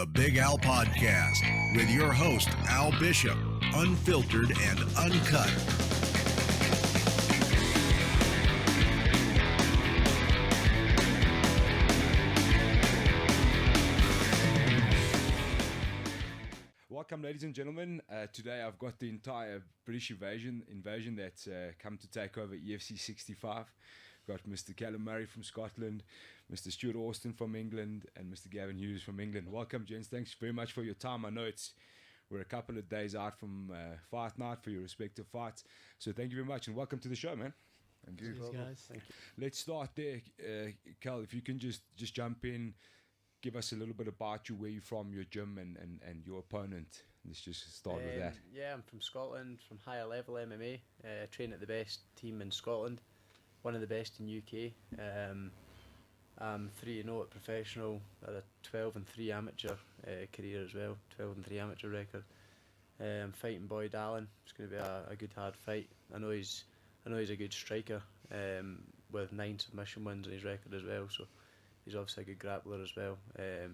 The BigAl Podcast with your host, Al Bishop, unfiltered and uncut. Welcome, ladies and gentlemen. Today I've got the entire British invasion that's come to take over EFC65. Got Mr. Calum Murrie from Scotland, Mr. Stuart Austin from England, and Mr. Gavin Hughes from England. Welcome, gents. Thanks very much for your time. I know we're a couple of days out from fight night for your respective fights, so thank you very much and welcome to the show, man. Thank you. Cheers, guys. Thank you. Let's start there, Cal. If you can just jump in. Give us a little bit about you, where you're from, your gym, and your opponent. Let's just start with that. Yeah, I'm from Scotland, from higher level MMA. Train at the best team in Scotland, one of the best in UK. I'm 3-0 at professional, had a 12-3 amateur career as well, 12-3 amateur record. I'm fighting Boyd Allen. It's going to be a good hard fight. I know he's a good striker with 9 submission wins on his record as well. So. He's obviously a good grappler as well,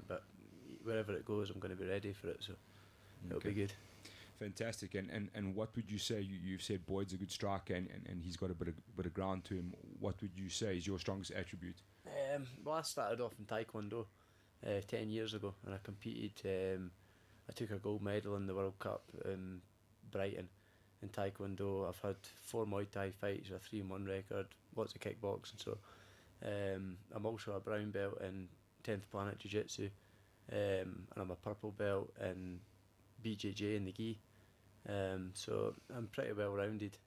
but wherever it goes, I'm going to be ready for it, so it'll be good. Fantastic. And what would you say? You've said Boyd's a good striker, and he's got a bit of ground to him. What would you say is your strongest attribute? Well, I started off in Taekwondo 10 years ago, and I competed. I took a gold medal in the World Cup in Brighton in Taekwondo. I've had 4 Muay Thai fights, a 3-1 record, lots of kickboxing, so... I'm also a brown belt in 10th Planet Jiu-Jitsu, and I'm a purple belt in BJJ in the gi, so I'm pretty well rounded.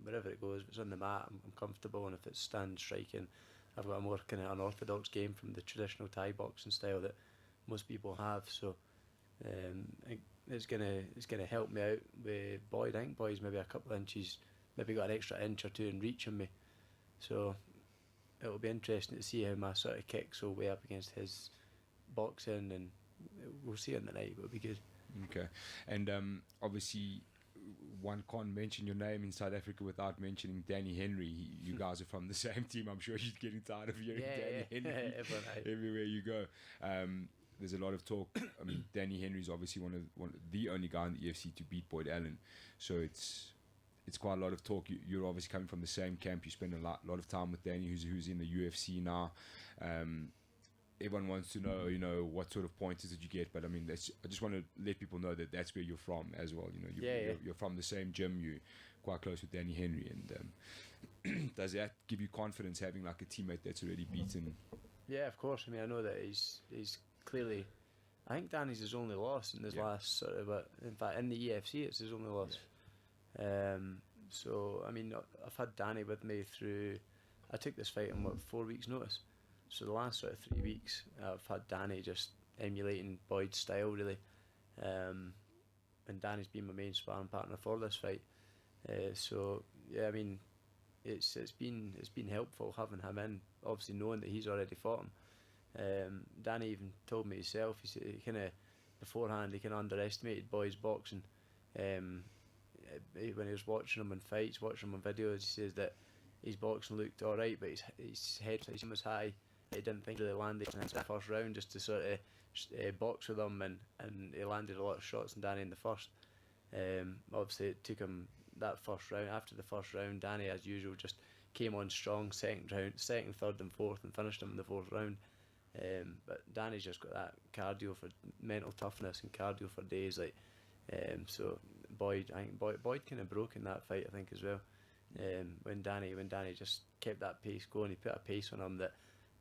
Wherever it goes, if it's on the mat, I'm comfortable, and if it's stand striking, I've got a more kind of unorthodox game from the traditional Thai boxing style that most people have, so it's gonna help me out with Boyd. I think Boyd's maybe a couple of inches, maybe got an extra inch or 2 in reach on me, so it'll be interesting to see how my sort of kicks will weigh up against his boxing, and we'll see on the night, but it'll be good. Okay. And obviously one can't mention your name in South Africa without mentioning Danny Henry. You guys are from the same team. I'm sure you're getting tired of hearing Danny Henry everywhere you go. There's a lot of talk. I mean, Danny Henry's obviously the only guy in the EFC to beat Boyd Allen, so it's quite a lot of talk. You're obviously coming from the same camp. You spend a lot of time with Danny, who's in the UFC now. Everyone wants to know, what sort of pointers did you get? But I mean, I just want to let people know that that's where you're from as well. You're from the same gym. You're quite close with Danny Henry, and does that give you confidence having like a teammate that's already beaten? Yeah, of course. I mean, I know that he's clearly. I think Danny's his only loss in this last sort of. But in fact, in the EFC, it's his only loss. So I mean, I've had Danny with me through. I took this fight on 4 weeks' notice. So the last sort of 3 weeks, I've had Danny just emulating Boyd's style really, and Danny's been my main sparring partner for this fight. So yeah, I mean, it's been helpful having him in. Obviously knowing that he's already fought him. Danny even told me himself. He said he kind of beforehand he kind of underestimated Boyd's boxing. When he was watching him in fights, watching him on videos, he says that his boxing looked alright, but his head was high. He didn't think he really landed in the first round just to sort of box with him, and he landed a lot of shots on Danny in the first. Obviously it took him that first round. After the first round, Danny as usual just came on strong, second, third and fourth, and finished him in the 4th round. But Danny's just got that cardio for mental toughness and cardio for days. So Boyd kind of broke in that fight, I think, as well. When Danny just kept that pace going, he put a pace on him that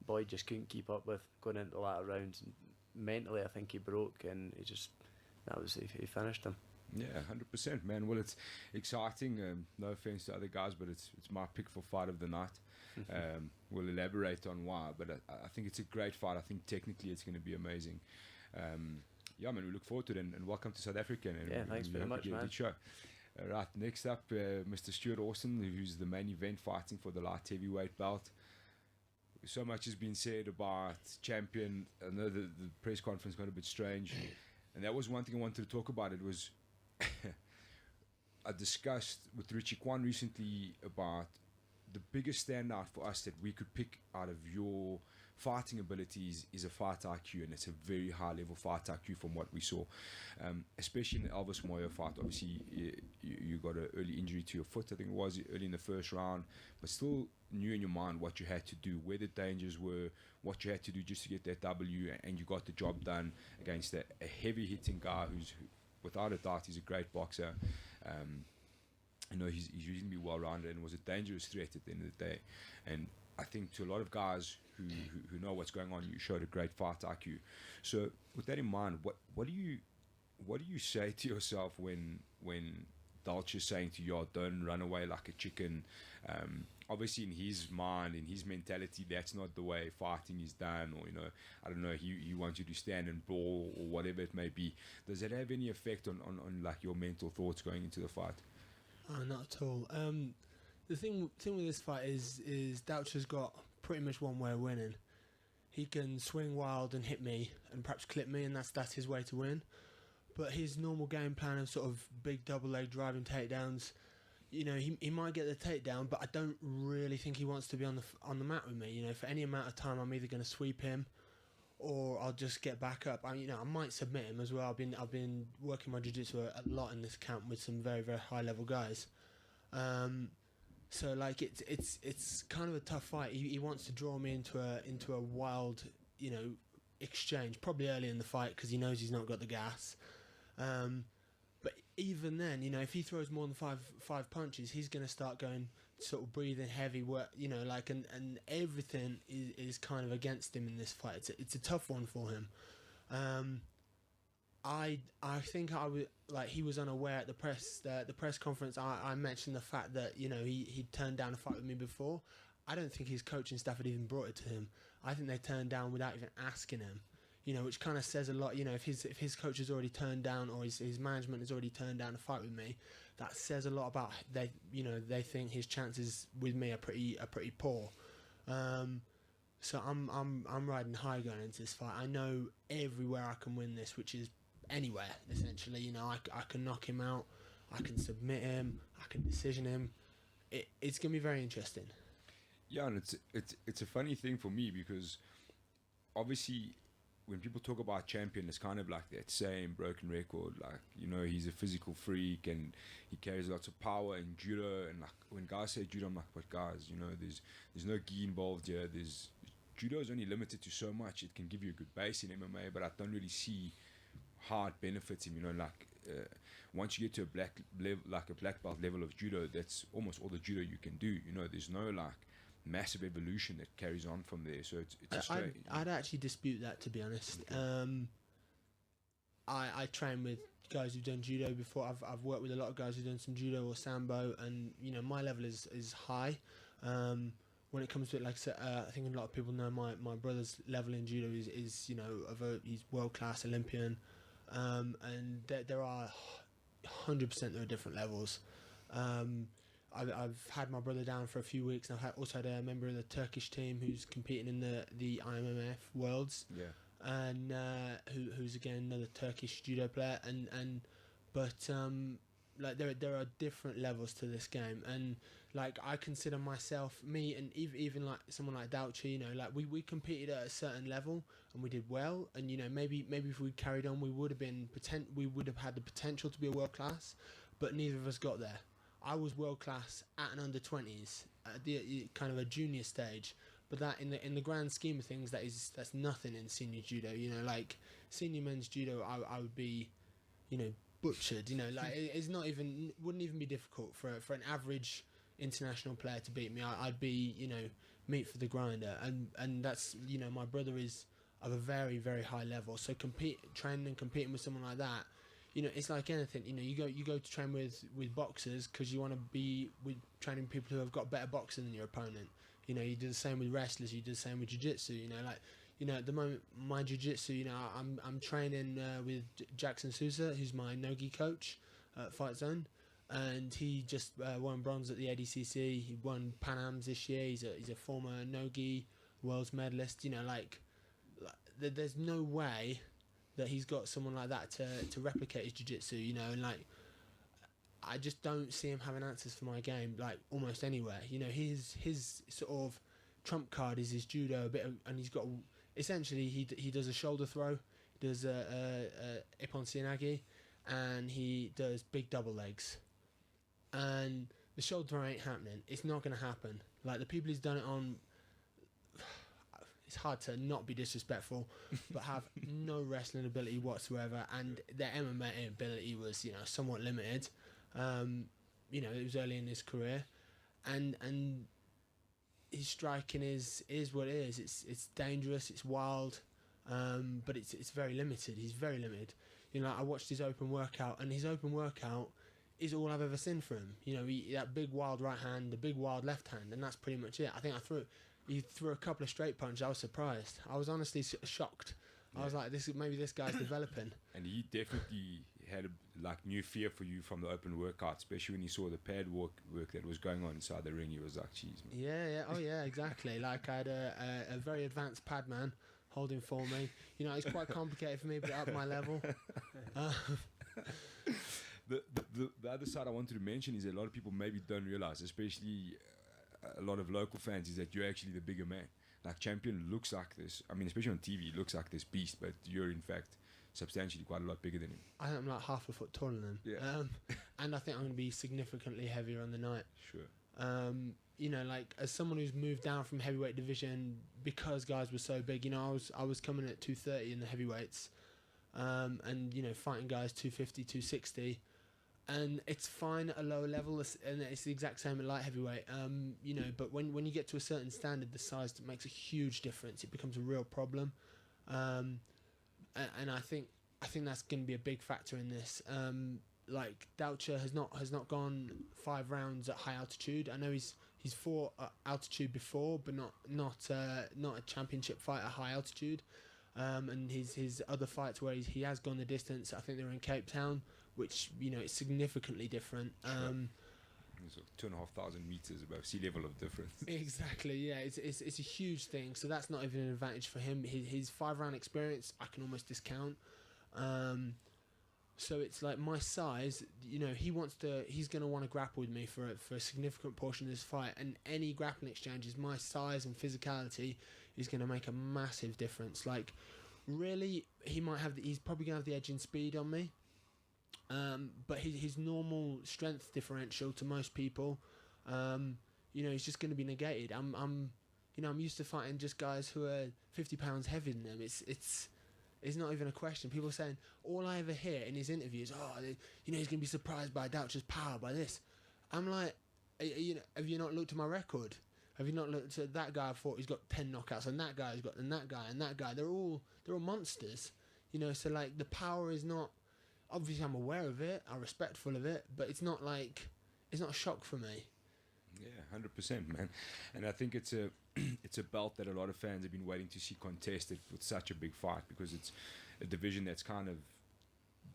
Boyd just couldn't keep up with going into the latter rounds. And mentally, I think he broke, and he finished him. Yeah, 100%, man. Well, it's exciting. No offense to other guys, but it's my pick for fight of the night. We'll elaborate on why, but I think it's a great fight. I think technically it's going to be amazing. Yeah, man, we look forward to it, and welcome to South Africa. And thanks very much, man. Show. Right, next up, Mr. Stuart Austin, who's the main event fighting for the light heavyweight belt. So much has been said about champion. I know the press conference got a bit strange, and that was one thing I wanted to talk about. It was I discussed with Richie Kwan recently about the biggest standout for us that we could pick out of your fighting abilities is a fight IQ, and it's a very high level fight IQ from what we saw, especially in the Elvis Moyo fight. Obviously, you got an early injury to your foot, I think it was early in the first round, but still knew in your mind what you had to do, where the dangers were, what you had to do just to get that W, and you got the job done against a heavy hitting guy who's, without a doubt, he's a great boxer. He's reasonably well rounded and was a dangerous threat at the end of the day. And I think to a lot of guys who know what's going on, you showed a great fight IQ. So with that in mind, what do you say to yourself when Dalch is saying to you, don't run away like a chicken? Obviously in his mind, in his mentality, that's not the way fighting is done, or I don't know, he wants you to stand and brawl or whatever it may be. Does that have any effect on like your mental thoughts going into the fight? Oh, not at all. The thing with this fight is Doucher's got pretty much one way of winning. He can swing wild and hit me and perhaps clip me, and that's his way to win. But his normal game plan of sort of big double leg driving takedowns, he might get the takedown, but I don't really think he wants to be on the mat with me. For any amount of time, I'm either going to sweep him, or I'll just get back up. I might submit him as well. I've been working my jiu-jitsu a lot in this camp with some very, very high level guys. So like it's kind of a tough fight. He wants to draw me into a wild exchange, probably early in the fight because he knows he's not got the gas. But even then, if he throws more than five punches, he's going to start going sort of breathing heavy work, and everything is kind of against him in this fight. It's a tough one for him. I think he was unaware at the press conference. I mentioned the fact that he turned down a fight with me before. I don't think his coaching staff had even brought it to him. I think they turned down without even asking him. Which kind of says a lot. If his coach has already turned down, or his management has already turned down a fight with me, that says a lot about they think his chances with me are pretty poor. So I'm riding high going into this fight. I know everywhere I can win this, which is anywhere essentially. I can knock him out, I can submit him, I can decision him. It's gonna be very interesting. Yeah, and it's a funny thing for me because obviously, when people talk about champion, it's kind of like that same broken record. Like, he's a physical freak and he carries lots of power in judo. And like when guys say judo, I'm like, but guys, there's no gi involved here. Judo is only limited to so much. It can give you a good base in MMA, but I don't really see how it benefits him. Once you get to a black belt level of judo, that's almost all the judo you can do. There's no like massive evolution that carries on from there. So it's a straight. I'd actually dispute that, to be honest. Okay. I train with guys who've done judo before. I've worked with a lot of guys who've done some judo or sambo, and my level is high. When it comes to it, like I said, I think a lot of people know my brother's level in judo is he's world class Olympian, and there are 100% there are different levels. I've had my brother down for a few weeks, and I've also had a member of the Turkish team who's competing in the IMMF Worlds. Yeah. And who's again another Turkish judo player, but there are different levels to this game, and like I consider myself, me, and even like someone like Doucher, we competed at a certain level and we did well, and maybe if we carried on, we would have had the potential to be a world class, but neither of us got there. I was world class at an under 20s, at the kind of a junior stage. But that in the grand scheme of things, that's nothing in senior judo. Like senior men's judo, I would be, butchered. It's not even, wouldn't even be difficult for an average international player to beat me. I'd be, meat for the grinder, and that's my brother is of a very, very high level. So training and competing with someone like that, it's like anything. You go to train with boxers because you want to be with training people who have got better boxing than your opponent. You do the same with wrestlers. You do the same with jiu-jitsu. At the moment, my jiu-jitsu, I'm training with Jackson Sousa, who's my no-gi coach at Fight Zone, and he just won bronze at the ADCC. He won Pan Am's this year. He's a former no-gi world's medalist. There's no way that he's got someone like that to replicate his jiu-jitsu. I just don't see him having answers for my game, like almost anywhere. His sort of trump card is his judo and he's got essentially he does a shoulder throw, does a ippon sianagi, and he does big double legs, and the shoulder throw ain't happening. It's not going to happen. Like, the people he's done it on, it's hard to not be disrespectful, but have no wrestling ability whatsoever, and their MMA ability was, you know, somewhat limited. You know, it was early in his career, and his striking is what it is. It's dangerous, it's wild, but it's very limited. He's very limited. You know, I watched his open workout, and his open workout is all I've ever seen from him. You know, that big wild right hand, the big wild left hand, and that's pretty much it. I think he threw a couple of straight punches. I was surprised. I was honestly shocked. I was like, maybe this guy's developing. And he definitely had new fear for you from the open workout, especially when he saw the pad work that was going on inside the ring. He was like, "Jeez, man." Yeah, oh yeah, exactly. Like, I had a very advanced pad man holding for me. You know, it's quite complicated for me, but up my level. The other side I wanted to mention is that a lot of people maybe don't realize, especially a lot of local fans, is that you're actually the bigger man. Like, Champion looks like this. I mean, especially on TV, he looks like this beast, but you're in fact substantially quite a lot bigger than him. I think I'm like half a foot taller than him. Yeah. And I think I'm going to be significantly heavier on the night. Sure. You know, like, as someone who's moved down from heavyweight division because guys were so big, you know, I was coming at 230 in the heavyweights, and, you know, fighting guys 250, 260. And it's fine at a lower level, and it's the exact same at light heavyweight. You know, but when you get to a certain standard, the size makes a huge difference. It becomes a real problem, and I think that's going to be a big factor in this. Like, Doucher has not gone 5 rounds at high altitude. I know he's fought at altitude before, but not a championship fight at high altitude. And his other fights where he has gone the distance, I think they're in Cape Town, which, you know, it's significantly different. It's 2,500 meters above sea level of difference. Exactly, yeah. It's a huge thing. So that's not even an advantage for him. His 5-round experience, I can almost discount. So it's like, my size, you know, he's going to want to grapple with me for a significant portion of this fight, and any grappling exchanges, my size and physicality is going to make a massive difference. Like, really, he's probably going to have the edge in speed on me. But his normal strength differential to most people, you know, he's just going to be negated. I'm used to fighting just guys who are 50 pounds heavier than them. It's not even a question. People are saying, all I ever hear in his interviews, you know, he's going to be surprised by Doucher's power, by this. I'm like, you know, have you not looked at my record? Have you not looked at that guy? I thought he's got 10 knockouts, and that guy's got, and that guy, and that guy. They're all monsters, you know. So, like, the power is not. Obviously, I'm aware of it. I'm respectful of it, but it's not a shock for me. Yeah, 100%, man. And I think it's a belt that a lot of fans have been waiting to see contested with such a big fight, because it's a division that's kind of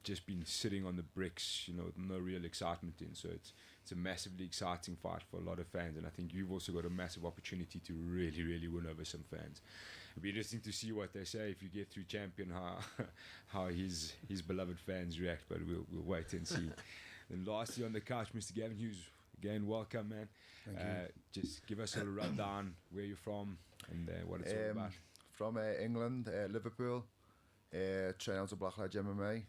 just been sitting on the bricks, you know, with no real excitement in. So it's a massively exciting fight for a lot of fans, and I think you've also got a massive opportunity to really, really win over some fans. It'll be interesting to see what they say if you get through Champion, how his beloved fans react, but we'll wait and see. And lastly, on the couch, Mr. Gavin Hughes, again, welcome, man. Thank you. Just give us a little rundown where you're from and what it's all about. From England, Liverpool. Train out of Blackledge MMA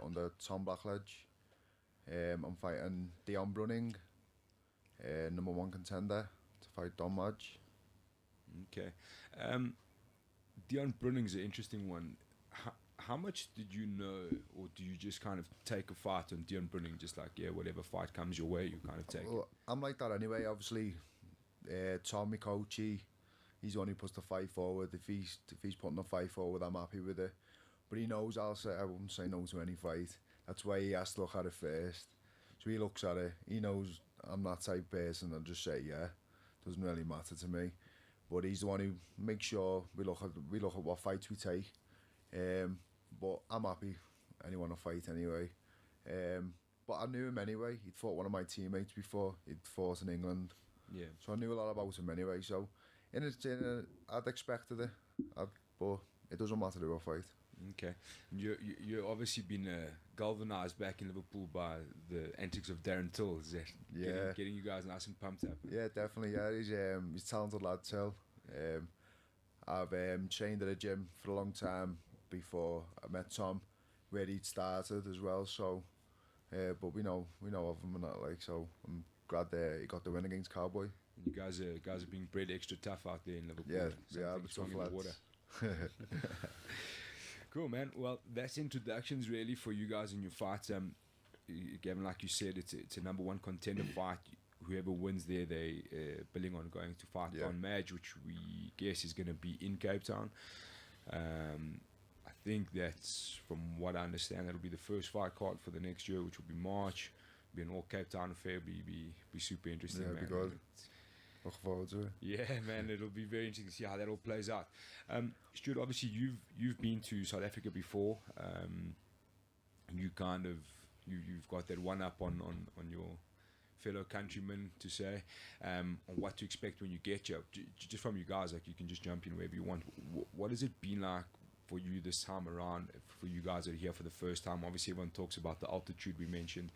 under Tom Blackledge. I'm fighting Deon Brunning, #1 contender, to fight Don Madge. Okay. Deon Brunning's an interesting one. How much did you know, or do you just kind of take a fight on Deon Brunning, just like, yeah, whatever fight comes your way, you kind of take it? I'm like that anyway. Obviously, Tom, my coach, he's the one who puts the fight forward. If he's putting the fight forward, I'm happy with it. But he knows I wouldn't say no to any fight. That's why he has to look at it first. So he looks at it. He knows I'm that type of person. I'll just say, yeah, doesn't really matter to me. But he's the one who makes sure we look at what fights we take. But I'm happy anyone will fight anyway. But I knew him anyway. He'd fought one of my teammates before. He'd fought in England. Yeah. So I knew a lot about him anyway. So I'd expected it. But it doesn't matter who I fight. Okay, you're obviously been galvanised back in Liverpool by the antics of Darren Till. Is that getting you guys nice and pumped up? Yeah, definitely. Yeah, he's a talented lad, Till. I've trained at a gym for a long time before I met Tom, where he'd started as well. So, but we know of him and that, like, so I'm glad he got the win against Cowboy. And you guys are being bred extra tough out there in Liverpool. Yeah, but strong in the water. Cool, man. Well, that's introductions really for you guys in your fight. Gavin, like you said, it's a number one contender fight. Whoever wins there, they billing on going to fight on Madge, which we guess is going to be in Cape Town. I think that's, from what I understand, that'll be the first fight card for the next year, which will be March. Be an all Cape Town affair. Be super interesting, man. Be good. Look forward to it. Yeah, man, it'll be very interesting to see how that all plays out. Stuart, obviously you've been to South Africa before. You've got that one up on your fellow countrymen to say on what to expect when you get here. Just from you guys, like, you can just jump in wherever you want. What has it been like for you this time around? For you guys that are here for the first time, obviously everyone talks about the altitude we mentioned.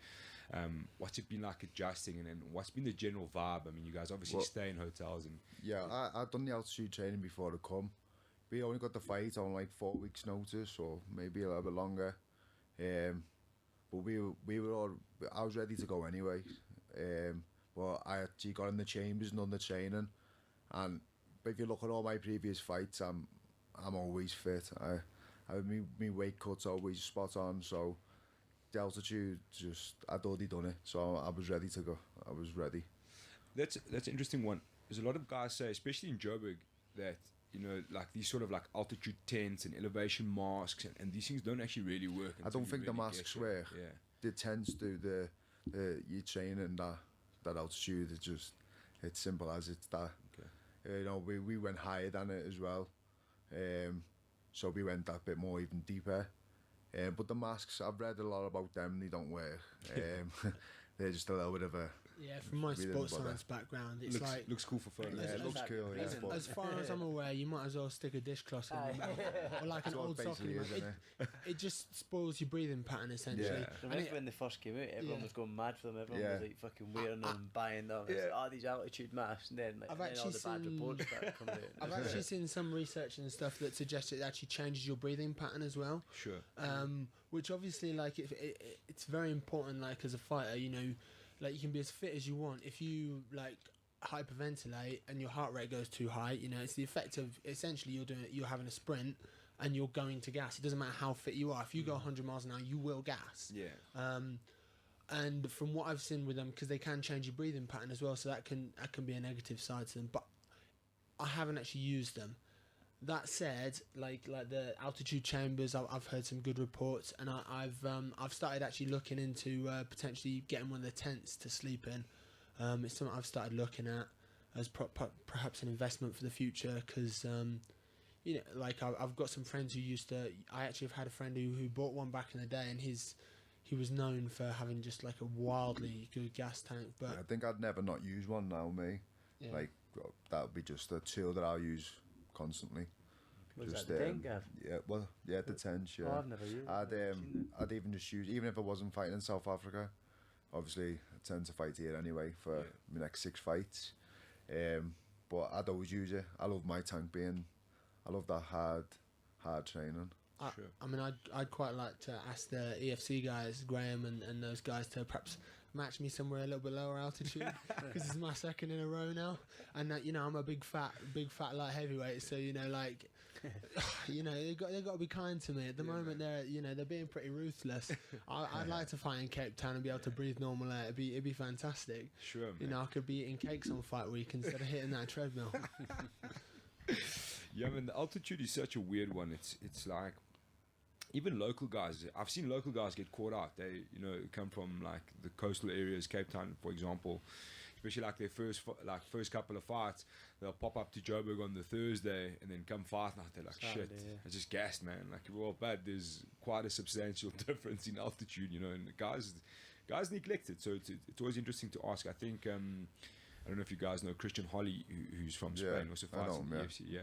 What's it been like adjusting, and what's been the general vibe? I mean, you guys obviously stay in hotels and I've done the altitude training before to come. We only got the fight on like 4 weeks notice, or maybe a little bit longer. But I was ready to go anyway. But I actually got in the chambers and done the training, and if you look at all my previous fights, I'm always fit. My weight cut's always spot on, so the altitude, I'd already done it, so I was ready to go. I was ready. That's an interesting one. There's a lot of guys say, especially in Joburg, that, you know, like these sort of like altitude tents and elevation masks and these things don't actually really work. I don't think the masks work. Yeah. The tents do. You train in that altitude. It's simple as it's that. Okay. You know, we went higher than it as well. So we went that bit more, even deeper. But the masks, I've read a lot about them. They don't work. They're just a little bit of a... Yeah, from my sports science background, it's looks cool for photos. Yeah, it looks cool. Yeah, as far as I'm aware, you might as well stick a dishcloth in your mouth, or like an old sock in your mouth. It just spoils your breathing pattern, essentially. I remember when they first came out, everyone was going mad for them. Everyone was like fucking wearing them, buying them. It's like, these altitude masks, and then all the bad reports started coming out. I've actually seen some research and stuff that suggests it actually changes your breathing pattern as well. Sure. Which obviously, like, it's very important. Like, as a fighter, you know, like, you can be as fit as you want. If you, like, hyperventilate and your heart rate goes too high, you know, it's the effect of, essentially, you're having a sprint and you're going to gas. It doesn't matter how fit you are. If you go 100 miles an hour, you will gas. Yeah. And from what I've seen with them, because they can change your breathing pattern as well, so that can be a negative side to them. But I haven't actually used them. That said, like the altitude chambers, I've heard some good reports, and I've started actually looking into potentially getting one of the tents to sleep in. It's something I've started looking at as perhaps an investment for the future, because you know, like I've got some friends who used to. I actually have had a friend who bought one back in the day, and he was known for having just like a wildly good gas tank. But I think I'd never not use one now, me. Yeah. Like, that would be just a tool that I'll use constantly. Was just, that the tent, Gav? Yeah, well, yeah, the tent, yeah. Oh, I've never used it. I'd even just use, even if I wasn't fighting in South Africa, obviously I tend to fight here anyway for my next 6 fights. But I'd always use it. I love my tank being, I love that hard training. Sure. I mean, I'd quite like to ask the EFC guys, Graham and those guys, to perhaps match me somewhere a little bit lower altitude, because it's my second in a row now, and you know, I'm a big fat light heavyweight, so, you know, like, you know, they got to be kind to me at the moment. They're being pretty ruthless. I'd like to fight in Cape Town and be able to breathe normal air. It'd be fantastic. Sure, man. You know, I could be eating cakes on fight week instead of hitting that treadmill. Yeah, I mean, the altitude is such a weird one. It's like, even local guys, I've seen local guys get caught out. They, you know, come from like the coastal areas, Cape Town, for example, especially like their first couple of fights. They'll pop up to Joburg on the Thursday and then come fight night. They're like, Saturday, shit, I just gassed, man. Like, well, but there's quite a substantial difference in altitude, you know, and guys neglect it. So it's always interesting to ask. I think, I don't know if you guys know Christian Holly, who's from Spain, also fights in the EFC. Yeah.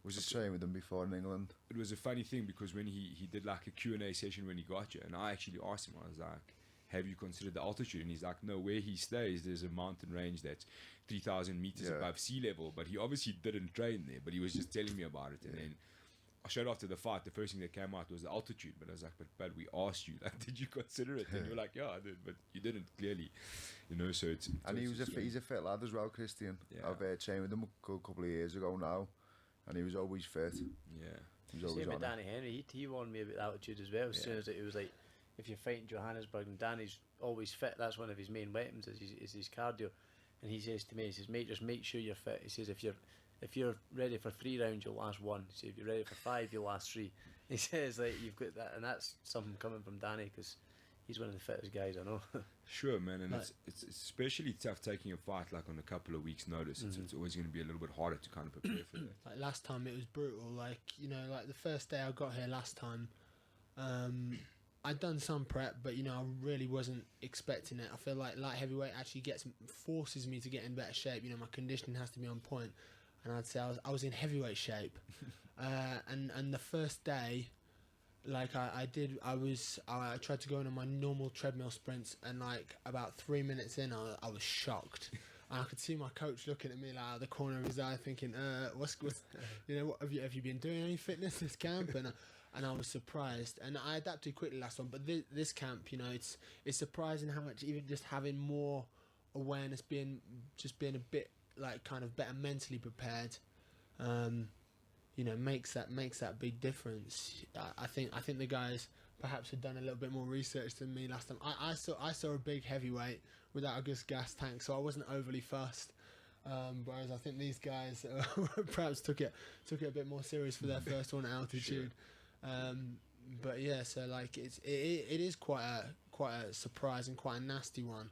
was I trained with him before in England. It was a funny thing because when he did like a Q&A session when he got you, and I actually asked him, I was like, have you considered the altitude? And he's like, no, where he stays, there's a mountain range that's 3,000 meters above sea level, but he obviously didn't train there, but he was just telling me about it. And then straight after the fight, the first thing that came out was the altitude, but I was like, but we asked you, like, did you consider it? And you're like, yeah, I did, but you didn't, clearly, you know. So it's and he's a fit lad as well, Christian. I've trained with him a couple of years ago now, and he was always fit. He was always same on with Danny Henry. He warned me about altitude as well. As soon as it was like, if you're fighting Johannesburg and Danny's always fit, that's one of his main weapons is his cardio. And he says to me, he says, mate, just make sure you're fit. He says, if you're ready for 3 rounds, you'll last 1. He says, if you're ready for 5, you'll last 3. He says, like, you've got that, and that's something coming from Danny, because he's one of the fittest guys I know. Sure, man, and it's especially tough taking a fight like on a couple of weeks' notice. It's always going to be a little bit harder to kind of prepare for that. Like last time, it was brutal. Like, you know, like the first day I got here last time, I'd done some prep, but, you know, I really wasn't expecting it. I feel like light heavyweight actually forces me to get in better shape. You know, my conditioning has to be on point, and I'd say I was in heavyweight shape. And the first day, like I tried to go on my normal treadmill sprints, and like about 3 minutes in, I was shocked. And I could see my coach looking at me like out of the corner of his eye, thinking, what's you know, what have you been doing any fitness this camp? And I was surprised, and I adapted quickly last one. But this camp, you know, it's surprising how much even just having more awareness, being a bit like kind of better mentally prepared, you know, makes that big difference. I think the guys perhaps had done a little bit more research than me last time. I saw a big heavyweight without a good gas tank, so I wasn't overly fussed. Whereas I think these guys perhaps took it a bit more serious for their first one at altitude. Sure. But yeah, so like it is quite a surprise and quite a nasty one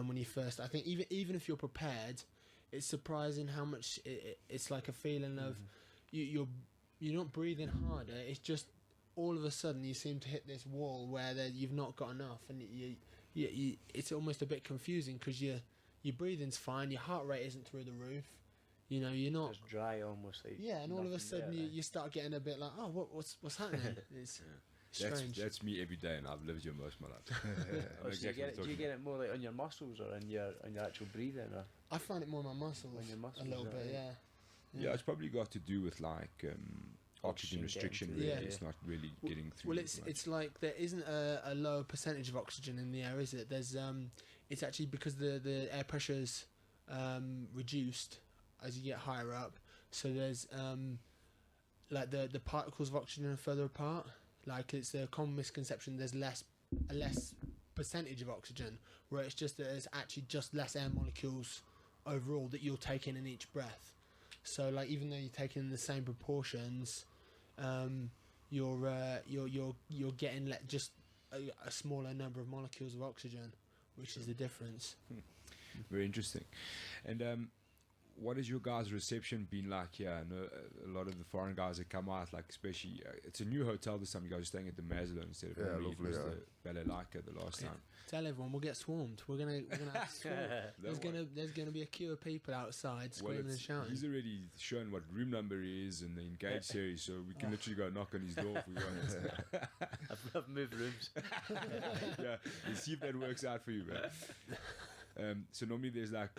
when you first. I think even if you're prepared, it's surprising how much it's like a feeling of you're not breathing harder. It's just all of a sudden you seem to hit this wall where you've not got enough, and you it's almost a bit confusing because your breathing's fine, your heart rate isn't through the roof. You know, you're not just dry, almost like and all of a sudden you start getting a bit like, oh, what's happening? It's strange. That's me every day, and I've lived here most of my life. Do you get it more like on your muscles or on your actual breathing? Or? I find it more on my muscles, on your muscles a little bit, right? Yeah, it's probably got to do with like oxygen restriction. Really, it's not really getting through. Well, it's like there isn't a lower percentage of oxygen in the air, is it? There's it's actually because the air pressure's reduced as you get higher up. So there's like the particles of oxygen are further apart. Like it's a common misconception. There's a less percentage of oxygen, where it's just that there's actually just less air molecules overall that you'll take in each breath. So like even though you're taking in the same proportions, you're getting just a smaller number of molecules of oxygen, which is the difference. Very interesting. And what has your guys' reception been like here? I know a lot of the foreign guys that come out, like especially, it's a new hotel this time. You guys are staying at the Maslow instead of lovely, the Balalaika the last time. Tell everyone we'll get swarmed. We're gonna have swarmed. There's gonna be a queue of people outside screaming and shouting. He's already shown what room number he is in the Engage series, so we can literally go knock on his door if we want. I've moved rooms. Yeah, let's see if that works out for you, man. So normally there's like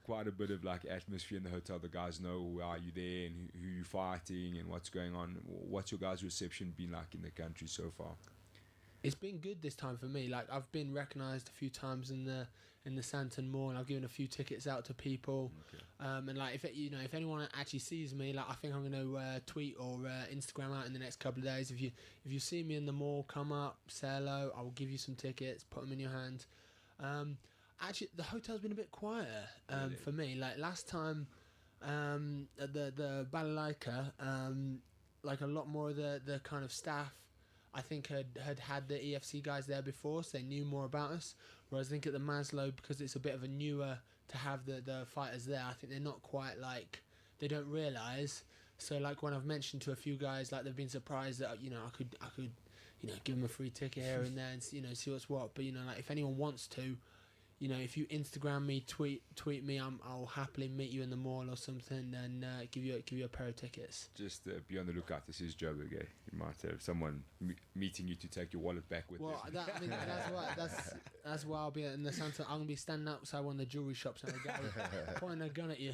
quite a bit of like atmosphere in the hotel. The guys know why you're there and who you're fighting and what's going on. What's your guys' reception been like in the country so far? It's been good this time for me. Like I've been recognised a few times in the Santon Mall, and I've given a few tickets out to people. Okay. And like if anyone actually sees me, like I think I'm going to tweet or Instagram out in the next couple of days. If you see me in the mall, come up, say hello. I will give you some tickets, put them in your hand. Actually, the hotel's been a bit quieter really? For me. Like last time, at the Balalaika, like a lot more of the kind of staff, I think had the EFC guys there before, so they knew more about us. Whereas I think at the Maslow, because it's a bit of a newer to have the fighters there, I think they're not quite like, they don't realise. So like when I've mentioned to a few guys, like they've been surprised that I could give them a free ticket here and there and see what's what. But like if anyone wants to, if you Instagram me, tweet me, I'll happily meet you in the mall or something and give you a pair of tickets. Just be on the lookout. This is Joburg. You might have someone meeting you to take your wallet back with well, them. that's why I'll be in the Santa. I'm gonna be standing outside one of the jewelry shops and pointing a gun at you.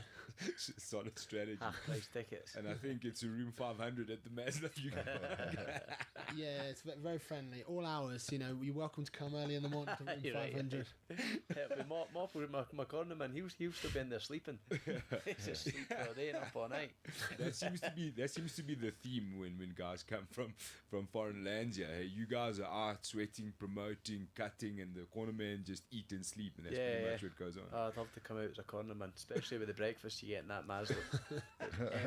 Solid strategy. Half-price tickets. And I think it's a room 500 at the Maslow. Yeah, it's very friendly. All hours, you're welcome to come early in the morning to room 500. My cornerman, he'll still be in there sleeping. He's just sleep all day and up all night. That seems to be the theme when guys come from foreign lands. Yeah, hey, you guys are out sweating, promoting, cutting, and the cornermen just eat and sleep, and that's pretty much what goes on. Oh, I'd love to come out as a cornerman, especially with the breakfast you get in that Maslow.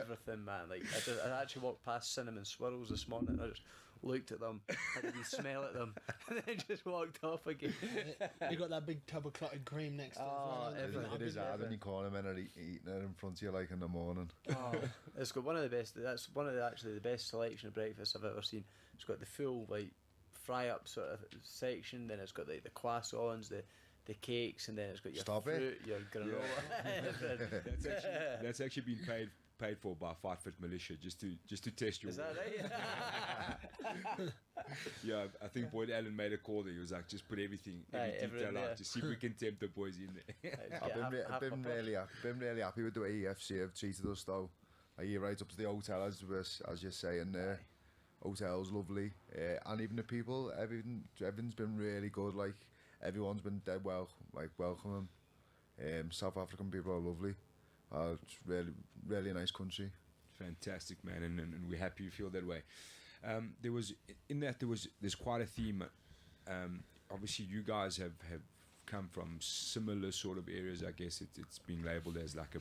Everything, man. Like I actually walked past Cinnamon Swirls this morning and I just looked at them, had a wee smell at them, and then just walked off again. You got that big tub of clotted cream next to it is hard when you cornermen are eating it in front of you like in the morning. Oh, it's got one of the best. That's one of the best selection of breakfasts I've ever seen. It's got the full fry up sort of section, then it's got the croissants, the cakes, and then it's got your fruit, your granola. That's actually been paid for by Fight Fit Militia just to test your. Is that right? Yeah, I think Boyd Allen made a call there. He was like, just put every detail out, just see if we can tempt the boys in there. I've been really happy with the way EFC have treated us though. Like, you right up to the hotel as you're saying there. Hotel's lovely, and even the people, everything's been really good. Like, everyone's been dead well, welcoming. South African people are lovely. It's really a nice country. Fantastic, man, and we're happy you feel that way. There's quite a theme. Obviously, you guys have come from similar sort of areas. I guess it's been labelled as like a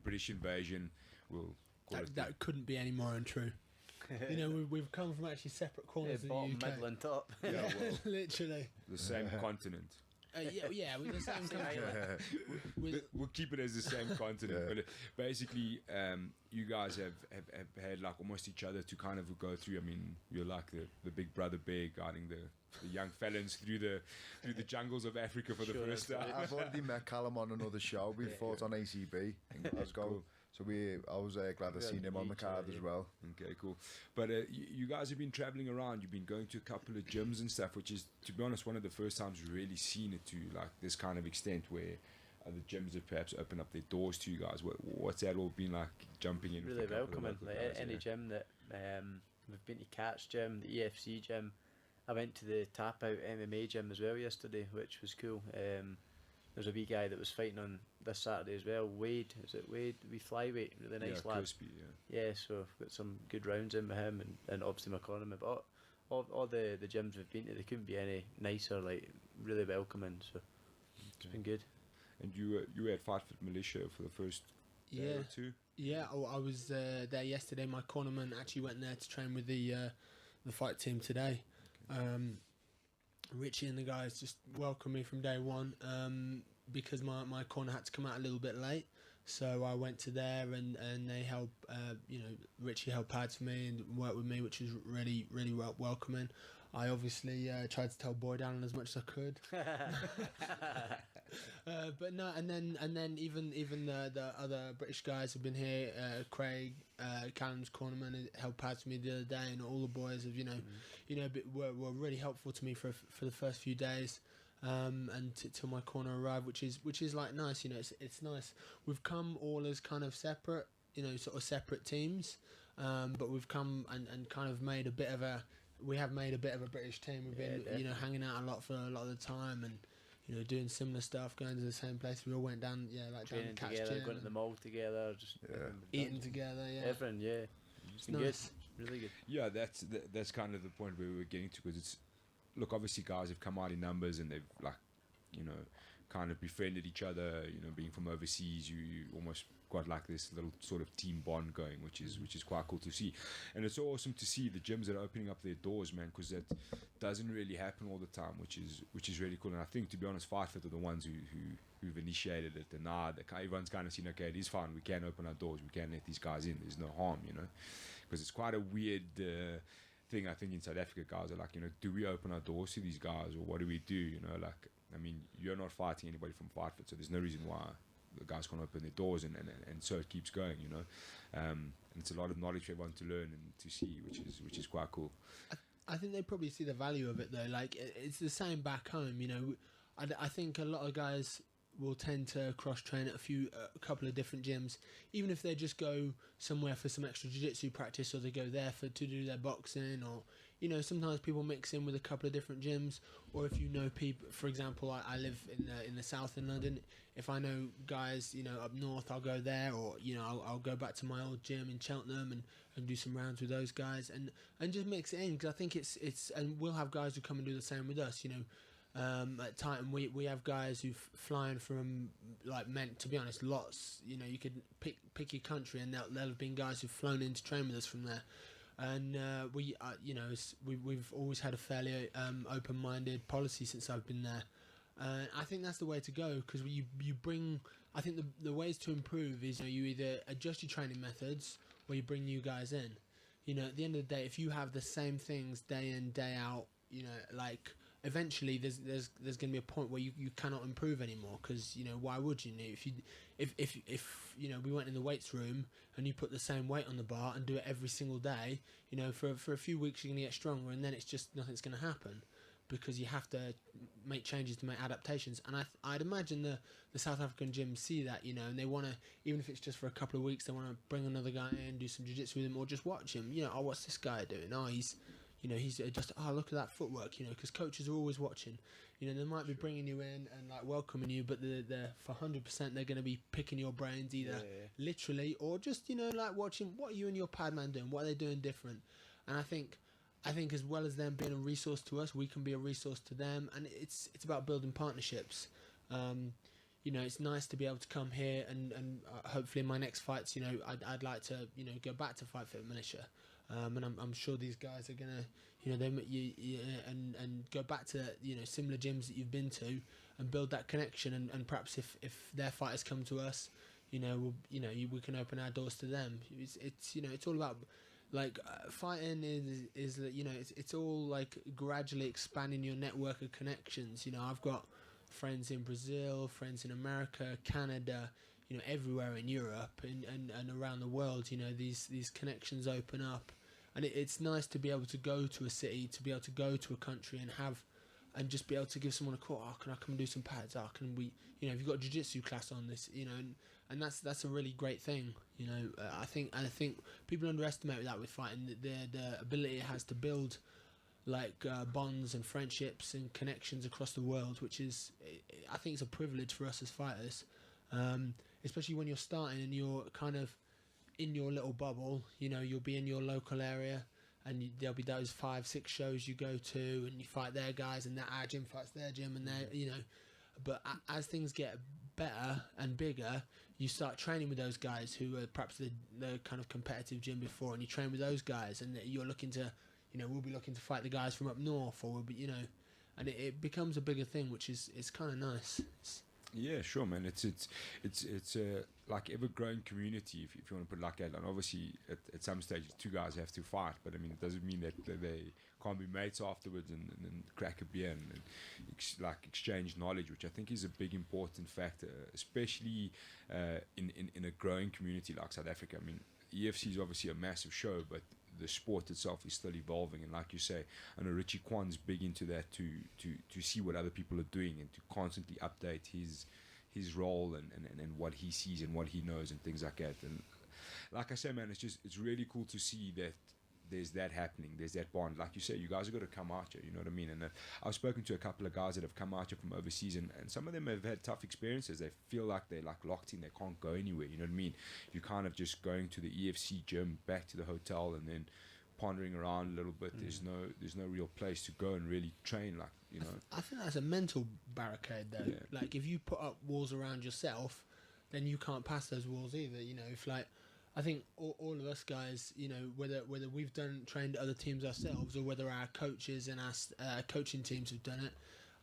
British invasion. We'll call that couldn't be any more untrue. We've come from actually separate corners of the UK. Middle and top. Yeah, well, literally the same continent. With the same country. We'll keep it as the same continent, but basically, you guys have had like almost each other to kind of go through. I mean, you're like the big brother bear guiding the young felons through the jungles of Africa for the first time. I've already met Calum on another show. We fought on ACB in Glasgow. Cool. So I was glad to see him on the card as well. Okay, cool. But you guys have been travelling around. You've been going to a couple of gyms and stuff, which is, to be honest, one of the first times we've really seen it to like this kind of extent where other gyms have perhaps opened up their doors to you guys. What's that all been like, jumping in? Really welcoming. Like any gym that we've been to Cat's gym, the EFC gym. I went to the Tap Out MMA gym as well yesterday, which was cool. There's a wee guy that was fighting on this Saturday as well. Wade, is it Wade? The wee flyweight, really nice lad. Crispy, yeah, so I've got some good rounds in with him, and obviously my cornerman. But all the gyms we've been to, they couldn't be any nicer. Like, really welcoming. So it's been good. And you were at Fight Fit Militia for the first day or two. Yeah, I was there yesterday. My cornerman actually went there to train with the fight team today. Okay. Richie and the guys just welcomed me from day one because my corner had to come out a little bit late, so I went to there and they helped. Richie held pads for me and worked with me, which was really welcoming. I obviously tried to tell Boyd Allen as much as I could, but no. And then even the other British guys have been here. Craig, Calum's cornerman, held pads for me the other day, and all the boys have were really helpful to me for the first few days, and till my corner arrived, which is like nice. It's nice. We've come all as kind of separate, sort of separate teams, but we've come and kind of made a bit of a. We have made a bit of a British team. We've been, hanging out a lot for a lot of the time, and doing similar stuff, going to the same place. We all went down, training down together, going to the mall together, just eating together. Yeah, everything. Yeah, it's been nice. Good, really good. Yeah, that's kind of the point where we were getting to, because it's, look, obviously guys have come out in numbers and they've kind of befriended each other. Being from overseas, you almost got like this little sort of team bond going, which is quite cool to see. And it's awesome to see the gyms that are opening up their doors, man, because that doesn't really happen all the time, which is really cool. And I think, to be honest, Fight Fit are the ones who've initiated it, and now everyone's kind of seen, okay, it is fine, we can open our doors, we can let these guys in, there's no harm, because it's quite a weird thing I think in South Africa, guys are like, do we open our doors to these guys, or what do we do? Like, I mean, you're not fighting anybody from Fight Fit, so there's no reason why the guys can't open their doors, and so it keeps going, and it's a lot of knowledge for everyone to learn and to see, which is quite cool. I think they probably see the value of it though. Like, it's the same back home, I think a lot of guys will tend to cross train at a couple of different gyms, even if they just go somewhere for some extra jiu-jitsu practice, or they go there to do their boxing, or sometimes people mix in with a couple of different gyms. Or if people, for example, I live in the south in London. If I know guys up north, I'll go there, or I'll go back to my old gym in Cheltenham and do some rounds with those guys, and just mix it in, because I think it's and we'll have guys who come and do the same with us. At Titan we have guys who flying from, like, meant to be honest, lots. You could pick your country, and there'll have been guys who've flown in to train with us from there. And we've always had a fairly open-minded policy since I've been there. I think that's the way to go, because you bring. I think the ways to improve is you either adjust your training methods, or you bring new guys in. At the end of the day, if you have the same things day in, day out, like, eventually there's going to be a point where you cannot improve anymore, because why would you? If we went in the weights room and you put the same weight on the bar and do it every single day, for a few weeks you're going to get stronger, and then it's just nothing's going to happen, because you have to make changes to make adaptations. And I'd imagine the South African gyms see that, and they want to, even if it's just for a couple of weeks, they want to bring another guy in, do some jiu-jitsu with him, or just watch him. Oh, what's this guy doing? Oh, he's just, look at that footwork, because coaches are always watching. They might be bringing you in and, like, welcoming you, but they're for 100% they're going to be picking your brains, either literally or just, like, watching what you and your pad man doing, what are they doing different. And I think as well as them being a resource to us, we can be a resource to them, and it's about building partnerships. It's nice to be able to come here and hopefully in my next fights, I'd like to, go back to Fight Fit Militia. And I'm sure these guys are gonna, and go back to similar gyms that you've been to, and build that connection, and perhaps if their fighters come to us, we can open our doors to them. It's all about, like, fighting is it's all, like, gradually expanding your network of connections. I've got friends in Brazil, friends in America, Canada, everywhere in Europe and around the world. These connections open up, and it's nice to be able to go to a city, to be able to go to a country and just be able to give someone a call. Can I come and do some pads? Can we, if you've got a jiu-jitsu class on this, and that's a really great thing. I think people underestimate that with fighting, the ability it has to build, like, bonds and friendships and connections across the world, which is, I think, it's a privilege for us as fighters. Especially when you're starting and you're kind of in your little bubble, you'll be in your local area, and there'll be those 5-6 shows you go to, and you fight their guys, and our gym fights their gym, and they're, but as things get better and bigger, you start training with those guys who are perhaps the kind of competitive gym before, and you train with those guys, and you're looking to, we'll be looking to fight the guys from up north, or we'll be, and it becomes a bigger thing, which is kind of nice. Yeah, sure, man. It's a, like, ever-growing community, if you want to put it like that. And obviously, at some stage, two guys have to fight, but I mean, it doesn't mean that they can't be mates afterwards and crack a beer and exchange knowledge, which I think is a big important factor, especially in a growing community like South Africa. I mean, EFC is obviously a massive show, but the sport itself is still evolving, and like you say, I know Richie Kwan's big into that, to see what other people are doing and to constantly update his role and what he sees and what he knows and things like that. And like I say, man, it's really cool to see that there's that happening, there's that bond. Like you say, you guys are going to come out here, you know what I mean? And I've spoken to a couple of guys that have come out here from overseas, and some of them have had tough experiences. They feel like they're, like, locked in, they can't go anywhere, you know what I mean? You're kind of just going to the EFC gym, back to the hotel, and then pondering around a little bit. There's no real place to go and really train, like, I think that's a mental barricade, though. Yeah. Like, if you put up walls around yourself, then you can't pass those walls either. If, like, I think all of us guys, whether we've trained other teams ourselves, or whether our coaches and our coaching teams have done it,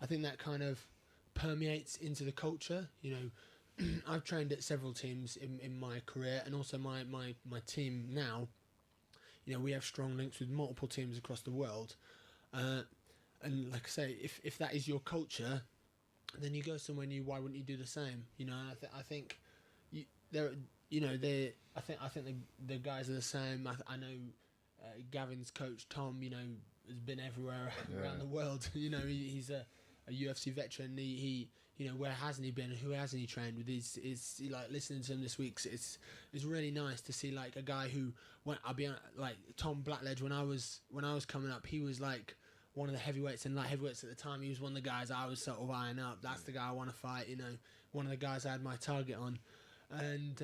I think that kind of permeates into the culture. I've trained at several teams in my career, and also my team now. we have strong links with multiple teams across the world, and like I say, if that is your culture, then you go somewhere new. Why wouldn't you do the same? I think I think the guys are the same. I know Gavin's coach Tom, has been everywhere around the world. He's a UFC veteran. He where hasn't he been? Who hasn't he trained with? Is like listening to him this week. It's really nice to see like a guy who I'll be honest, like Tom Blackledge. When I was coming up, he was like one of the heavyweights and light heavyweights at the time. He was one of the guys I was sort of eyeing up. That's the guy I want to fight. One of the guys I had my target on. And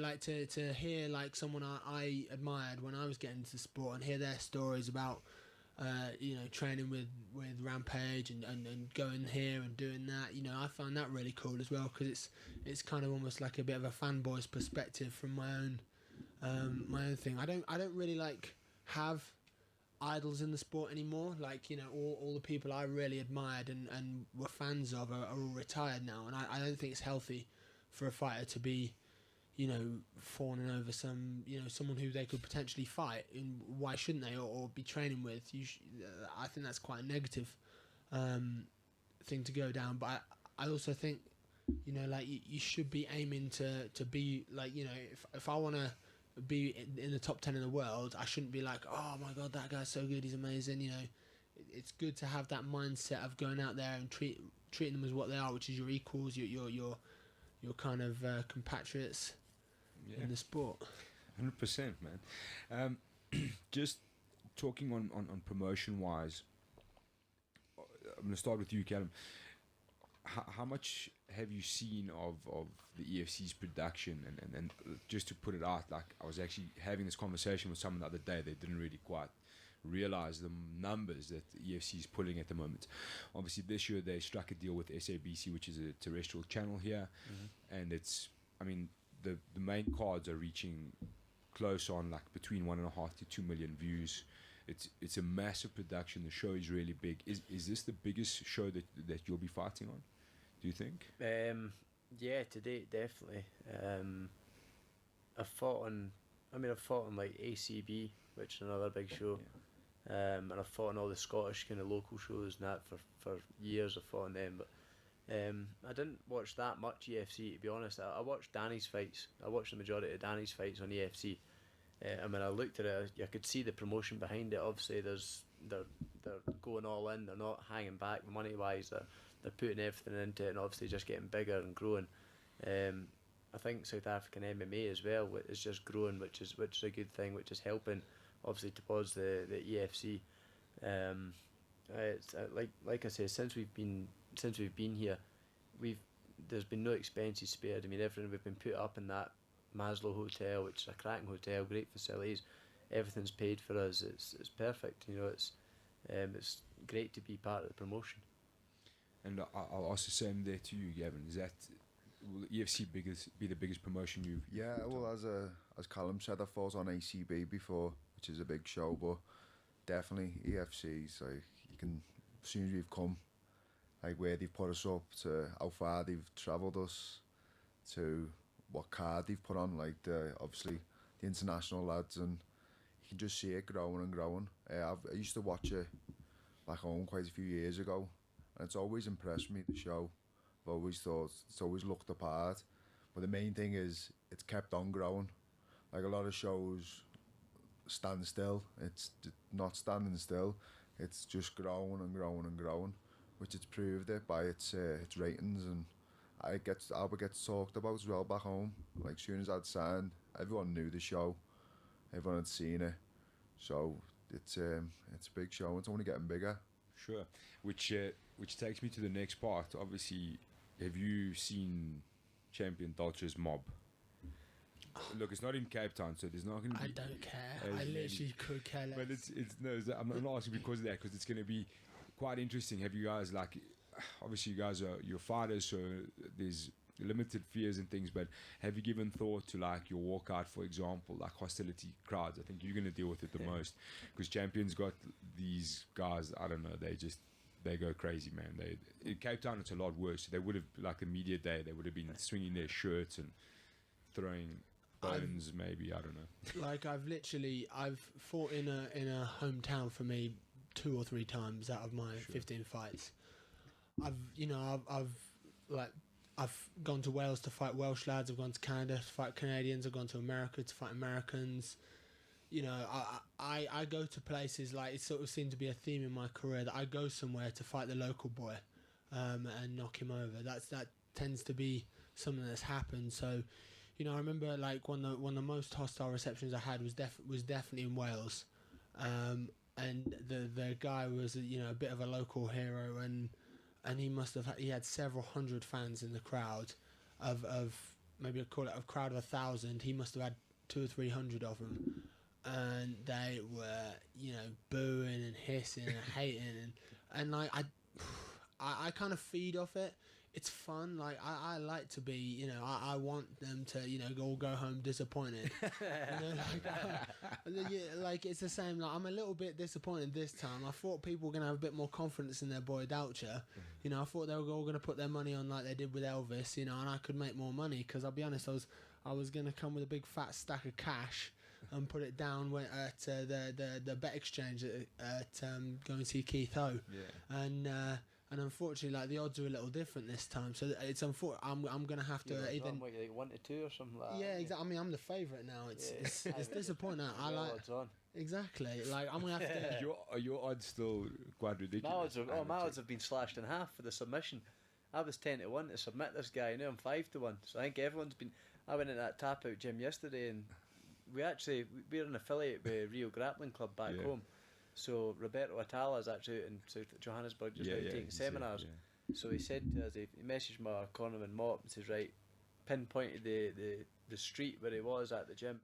like to hear like someone I admired when I was getting into the sport and hear their stories about training with Rampage and going here and doing that, I found that really cool as well, because it's kind of almost like a bit of a fanboy's perspective from my own thing. I don't really like have idols in the sport anymore. Like all the people I really admired and were fans of are all retired now, and I don't think it's healthy for a fighter to be, fawning over someone who they could potentially fight. And why shouldn't they, or be training with? I think that's quite a negative thing to go down. But I also think, you should be aiming to be like, if I want to be in the top 10 in the world, I shouldn't be like, oh my god, that guy's so good, he's amazing. It's good to have that mindset of going out there and treating them as what they are, which is your equals, your kind of compatriots in the sport. 100%, man. Just talking on promotion wise, I'm going to start with you, Calum. How much have you seen of the EFC's production? And just to put it out, like I was actually having this conversation with someone the other day. They didn't really quite realize the numbers that the EFC is pulling at the moment. Obviously, this year they struck a deal with SABC, which is a terrestrial channel here, and the main cards are reaching close on like between 1.5 to 2 million views. It's a massive production. The show is really big. Is this the biggest show that you'll be fighting on, do you think? Yeah, to date, definitely. I've fought on like ACB, which is another big show. And I've fought on all the Scottish kind of local shows and that for years. I've fought on them, but I didn't watch that much EFC, to be honest. I watched Danny's fights. I watched the majority of Danny's fights on EFC. And when I looked at it, I could see the promotion behind it. Obviously, they're going all in. They're not hanging back money wise. They're putting everything into it, and obviously just getting bigger and growing. I think South African MMA as well is just growing, which is a good thing, which is helping obviously towards the EFC. It's like I say, since we've been here, there's been no expenses spared. I mean, everything we've been put up in that Maslow Hotel, which is a cracking hotel, great facilities, everything's paid for us. It's perfect. It's great to be part of the promotion. And I'll ask the same there to you, Gavin. Will the EFC be the biggest promotion you've? Yeah, well, as Calum said, I fought on ACB before, which is a big show, but definitely EFC. So you can, as soon as we've come, like where they've put us up, to how far they've travelled us, to what card they've put on, like obviously the international lads, and you can just see it growing and growing. I used to watch it back home quite a few years ago, and it's always impressed me, the show. I've always thought it's always looked apart, but the main thing is it's kept on growing. Like a lot of shows stand still. It's not standing still. It's just growing and growing and growing, which it's proved it by its ratings, and it gets talked about as well back home. Like as soon as I'd signed, everyone knew the show, everyone had seen it, so it's a big show. It's only getting bigger. Sure, which takes me to the next part. Obviously, have you seen Champion Dolce's Mob? Look, it's not in Cape Town, so there's not going to be... I don't care. I literally could care less. But I'm not asking because of that, because it's going to be quite interesting. Have you guys, like, obviously you guys you're fighters, so there's limited fears and things, but have you given thought to like your walkout, for example, like hostility crowds? I think you're going to deal with it the most, because Champion's got these guys, I don't know, they go crazy, man. In Cape Town it's a lot worse. They would have, like the media day, they would have been swinging their shirts and throwing Bones, maybe, I don't know. Like I've fought in a hometown for me 2 or 3 times out of my 15 fights. I've gone to Wales to fight Welsh lads. I've gone to Canada to fight Canadians. I've gone to America to fight Americans. You know, I go to places, like, it sort of seemed to be a theme in my career that I go somewhere to fight the local boy, and knock him over. That tends to be something that's happened. So, you know, I remember, like, one of the most hostile receptions I had was definitely in Wales, and the guy was, you know, a bit of a local hero, and he had several hundred fans in the crowd of maybe I'd call it a crowd of 1,000. He must have had 200 or 300 of them, and they were, you know, booing and hissing and hating, and like I kind of feed off it. It's fun. Like, I like to be, you know, I want them to, you know, all go home disappointed. You know, like it's the same. Like, I'm a little bit disappointed this time. I thought people were going to have a bit more confidence in their boy Doucher. You know, I thought they were all going to put their money on like they did with Elvis, you know, and I could make more money, because I'll be honest, I was going to come with a big fat stack of cash and put it down at the bet exchange at go and see Keith Ho. Yeah. And unfortunately, like, the odds are a little different this time, so it's unfortunate. I'm gonna have to either like 1 to 2 or something like that. Yeah, exactly. I mean, I'm the favourite now. It's disappointing. I like odds on. Exactly. Like, I'm gonna have to. Are your odds still quite ridiculous? My odds have been slashed in half for the submission. I was 10 to 1 to submit this guy. Now I'm 5 to 1. So I think everyone's been. I went in that tap out gym yesterday, and we're an affiliate with Rio Grappling Club back home. So Roberto Atala is actually out in South Johannesburg just now taking seminars. So he said to us, he messaged my cornerman Mop and says, right, pinpointed the street where he was at the gym.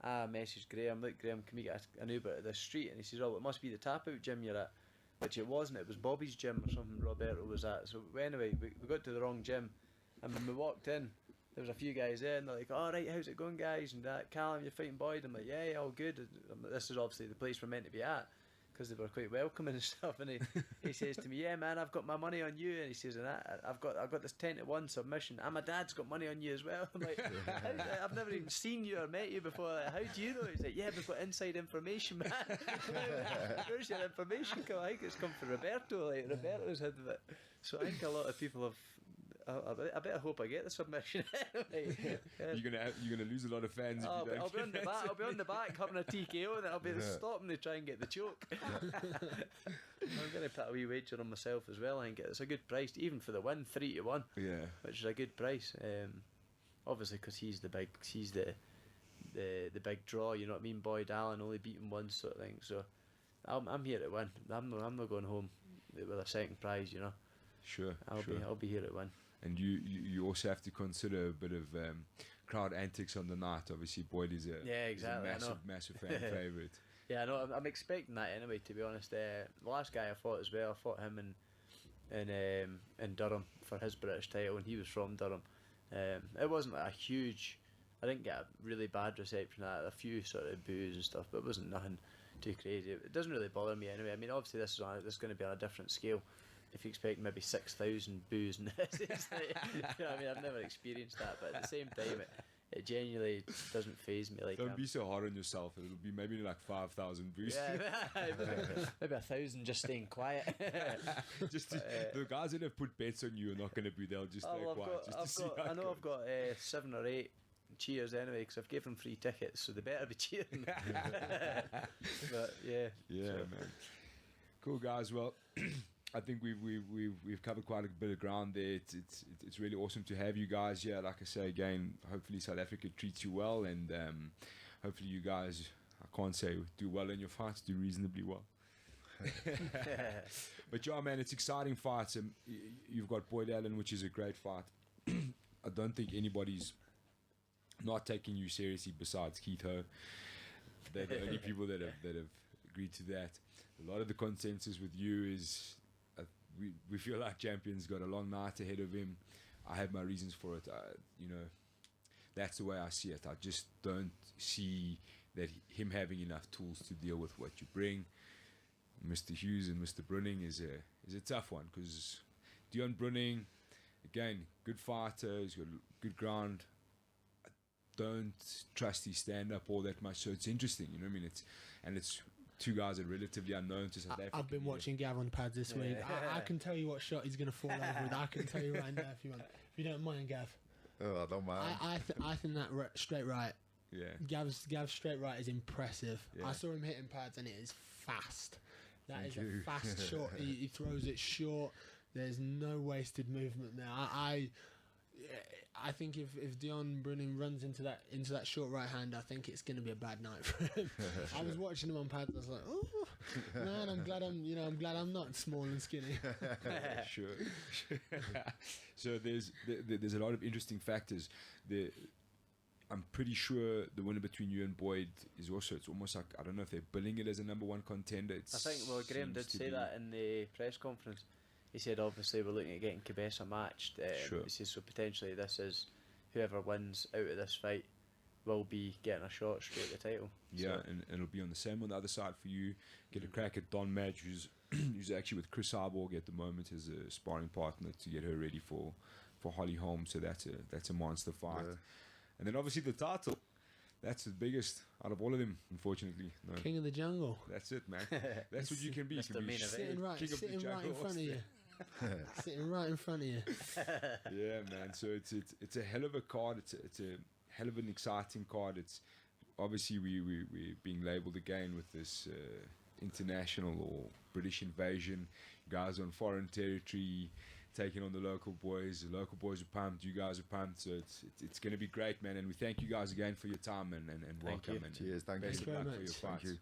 I messaged Graham, look, Graham, can we get an Uber to this street? And he says, oh, it must be the tap out gym you're at. Which it wasn't, it was Bobby's gym or something Roberto was at. So anyway, we got to the wrong gym, and when we walked in, there was a few guys there, and they're like, all right, how's it going, guys? And Calum, you're fighting Boyd? I'm like, yeah, all good. This is obviously the place we're meant to be at, because they were quite welcoming and stuff. And he says to me, yeah, man, I've got my money on you. And he says, and I've got this 10 to 1 submission, and my dad's got money on you as well. I'm like, I've never even seen you or met you before. Like, how do you know? He's like, yeah, we've got inside information, man. Where's your information come? I think it's come from Roberto. Like, Roberto's had it. So I think a lot of people have. I better hope I get the submission. Anyway, you're gonna lose a lot of fans. I'll be on the back having a TKO, and I'll be stopping to try and get the choke. I'm going to put a wee wager on myself as well. I think it's a good price, even for the win, 3 to 1. Yeah, which is a good price. Obviously, because he's the big draw. You know what I mean? Boyd Allen only beaten once, sort of thing. So I'm here to win. I'm not going home with a second prize. You know. Sure. I'll be here to win. And you also have to consider a bit of crowd antics on the night. Obviously, Boyd is a massive fan favourite. Yeah, I know. I'm expecting that anyway, to be honest. The last guy I fought as well, I fought him in Durham for his British title, and he was from Durham. It wasn't like a huge. I didn't get a really bad reception at it, a few sort of boos and stuff, but it wasn't nothing too crazy. It doesn't really bother me anyway. I mean, obviously this is going to be on a different scale. If you expect maybe 6,000 boos and this, it's like, you know what I mean, I've never experienced that, but at the same time, it genuinely doesn't faze me. Like, don't be so hard on yourself. It'll be maybe like 5,000 boos. Yeah, maybe 1,000 just staying quiet. The guys that have put bets on you are not going to be there. Just stay quiet. I know I've got 7 or 8 cheers anyway, because I've given them free tickets, so they better be cheering. But yeah, man. Cool, guys. Well. I think we've covered quite a bit of ground there. It's really awesome to have you guys here. Like I say again, hopefully South Africa treats you well, and hopefully you guys, I can't say do well in your fights, do reasonably well. But yeah, man, it's exciting fights. You've got Boyd Allen, which is a great fight. I don't think anybody's not taking you seriously besides Keith Ho. They're the only people that have agreed to that. A lot of the consensus with you is. We feel like Champion's got a long night ahead of him. I have my reasons for it. That's the way I see it. I just don't see that him having enough tools to deal with what you bring. Mr. Hughes and Mr. Brunning is a tough one, because Deon Brunning, again, good fighter, he's got good ground. don't trust his stand-up all that much. So it's interesting, you know what I mean? It's two guys that are relatively unknown to South Africa. I've been watching Gav on pads this week. I can tell you what shot he's going to fall over with. I can tell you right now if you want. If you don't mind, Gav. Oh, I don't mind. I think that straight right. Yeah. Gav's straight right is impressive. Yeah. I saw him hitting pads and it is fast. That Thank is you. a fast shot. He throws it short. There's no wasted movement there. I think if Deon Brunning runs into that short right hand, I think it's going to be a bad night for him. I was watching him on pads. I was like, oh man, I'm glad I'm not small and skinny. Sure. So there's a lot of interesting factors. I'm pretty sure the winner between you and Boyd is also, it's almost like, I don't know if they're billing it as a number one contender. I think, well, Graham did say that in the press conference. He said, obviously, we're looking at getting Cabeza matched. Sure. He says, so potentially this is, whoever wins out of this fight will be getting a shot straight at the title. Yeah, so. and it'll be on the same on the other side for you. Get a crack at Don Madge, who's actually with Chris Harborg at the moment as a sparring partner to get her ready for Holly Holm. So that's a monster fight. Yeah. And then obviously the title. That's the biggest out of all of them, unfortunately. No. King of the jungle. That's it, man. That's what you can be. You That's can the be main event. Sitting right in front of you. Sitting right in front of you. Yeah, man. So it's a hell of a card. It's a hell of an exciting card. It's obviously we're being labelled again with this international or British invasion. Guys on foreign territory taking on the local boys. The local boys are pumped. You guys are pumped. So it's going to be great, man. And we thank you guys again for your time and welcome. you. And Cheers. Thank best you. of luck Thank for you your very fights. Thank you.